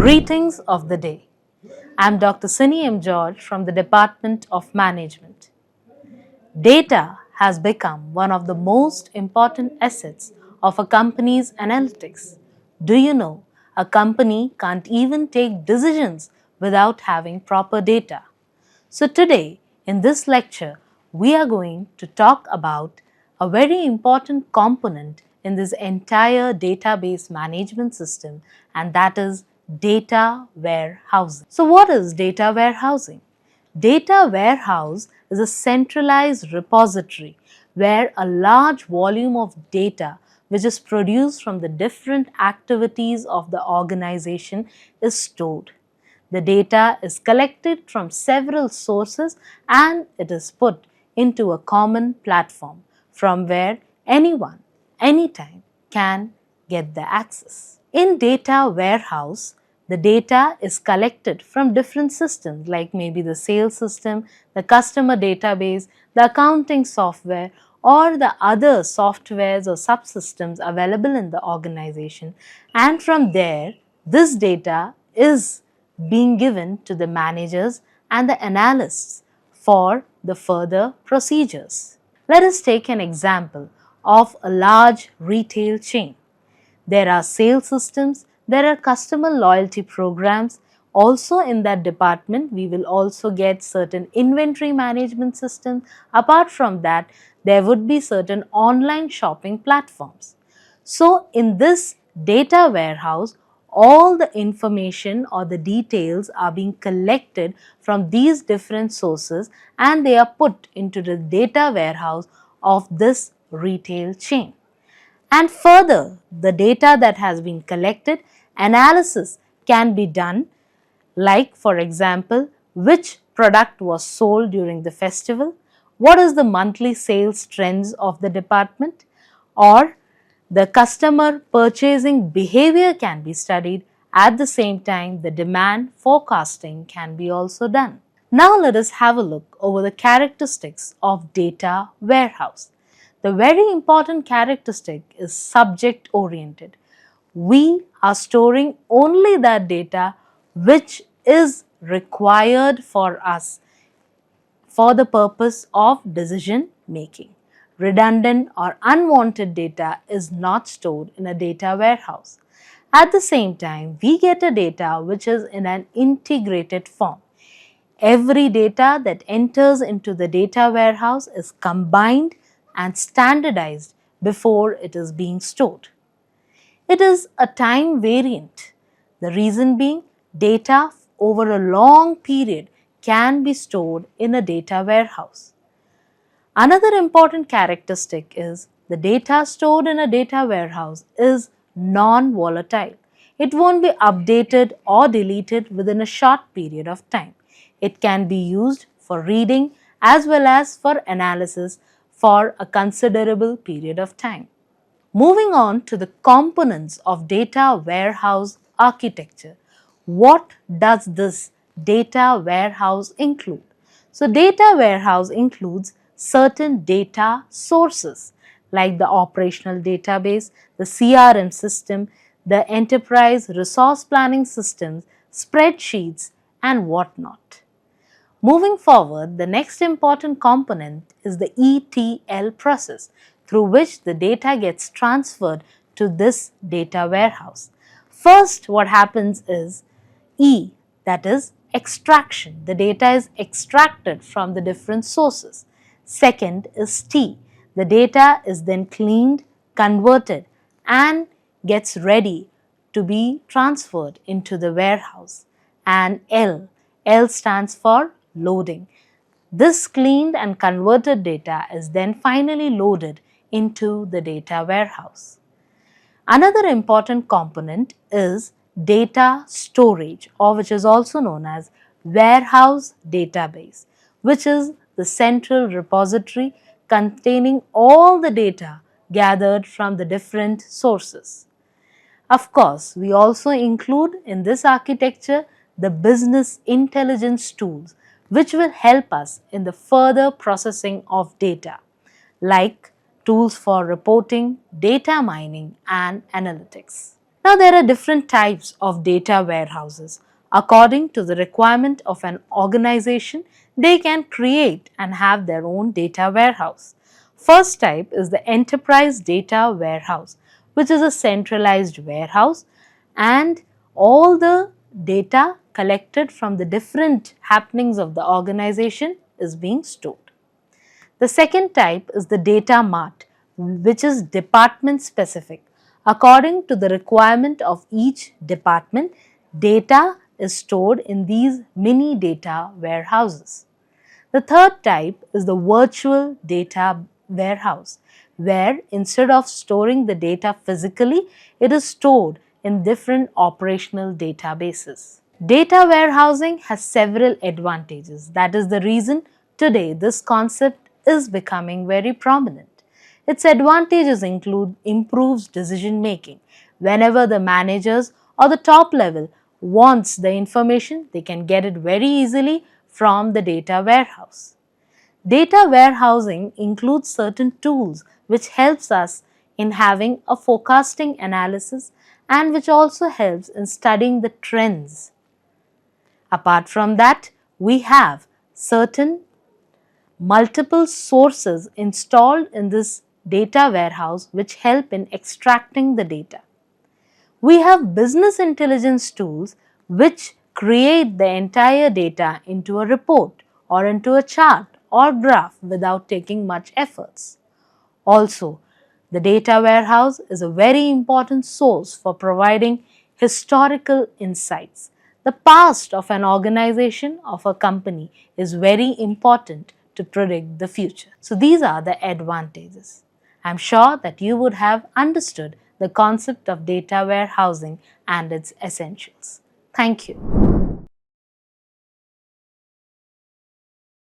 Greetings of the day. I'm Dr. Sini George from the Department of Management. Data has become one of the most important assets of a company's analytics. Do you know a company can't even take decisions without having proper data? So today, in this lecture, we are going to talk about a very important component in this entire database management system, and that is data warehousing. So what is data warehousing? Data warehouse is a centralized repository where a large volume of data which is produced from the different activities of the organization is stored. The data is collected from several sources and it is put into a common platform from where anyone, anytime can get the access. In data warehouse, the data is collected from different systems like maybe the sales system, the customer database, the accounting software, or the other softwares or subsystems available in the organization, and from there this data is being given to the managers and the analysts for the further procedures. Let us take an example of a large retail chain. There are sales systems, there are customer loyalty programs. Also in that department, we will also get certain inventory management systems. Apart from that, there would be certain online shopping platforms. So in this data warehouse, all the information or the details are being collected from these different sources and they are put into the data warehouse of this retail chain. And further, the data that has been collected, analysis can be done, like for example, which product was sold during the festival, what is the monthly sales trends of the department, or the customer purchasing behavior can be studied. At the same time, the demand forecasting can be also done. Now let us have a look over the characteristics of data warehouse. The very important characteristic is subject oriented. We are storing only that data which is required for us for the purpose of decision making. Redundant or unwanted data is not stored in a data warehouse. At the same time, we get a data which is in an integrated form. Every data that enters into the data warehouse is combined and standardized before it is being stored. It is a time variant. The reason being, data over a long period can be stored in a data warehouse. Another important characteristic is the data stored in a data warehouse is non-volatile. It won't be updated or deleted within a short period of time. It can be used for reading as well as for analysis for a considerable period of time. Moving on to the components of data warehouse architecture. What does this data warehouse include? So data warehouse includes certain data sources like the operational database, the CRM system, the enterprise resource planning systems, spreadsheets and whatnot. Moving forward, the next important component is the ETL process through which the data gets transferred to this data warehouse. First, what happens is E, that is extraction. The data is extracted from the different sources. Second is T. The data is then cleaned, converted and gets ready to be transferred into the warehouse. And L. L stands for loading. This cleaned and converted data is then finally loaded into the data warehouse. Another important component is data storage, or which is also known as warehouse database, which is the central repository containing all the data gathered from the different sources. Of course, we also include in this architecture the business intelligence tools which will help us in the further processing of data, like tools for reporting, data mining and analytics. Now, there are different types of data warehouses. According to the requirement of an organization, they can create and have their own data warehouse. First type is the enterprise data warehouse, which is a centralized warehouse, and all the data collected from the different happenings of the organization is being stored. The second type is the data mart, which is department specific. According to the requirement of each department, data is stored in these mini data warehouses. The third type is the virtual data warehouse, where instead of storing the data physically, it is stored in different operational databases. Data warehousing has several advantages. That is the reason today this concept is becoming very prominent. Its advantages include improved decision making. Whenever the managers or the top level wants the information, they can get it very easily from the data warehouse. Data warehousing includes certain tools which helps us in having a forecasting analysis and which also helps in studying the trends. Apart from that, we have certain multiple sources installed in this data warehouse which help in extracting the data. We have business intelligence tools which create the entire data into a report or into a chart or graph without taking much efforts. Also, the data warehouse is a very important source for providing historical insights. The past of an organization, of a company, is very important to predict the future. So, these are the advantages. I'm sure that you would have understood the concept of data warehousing and its essentials. Thank you.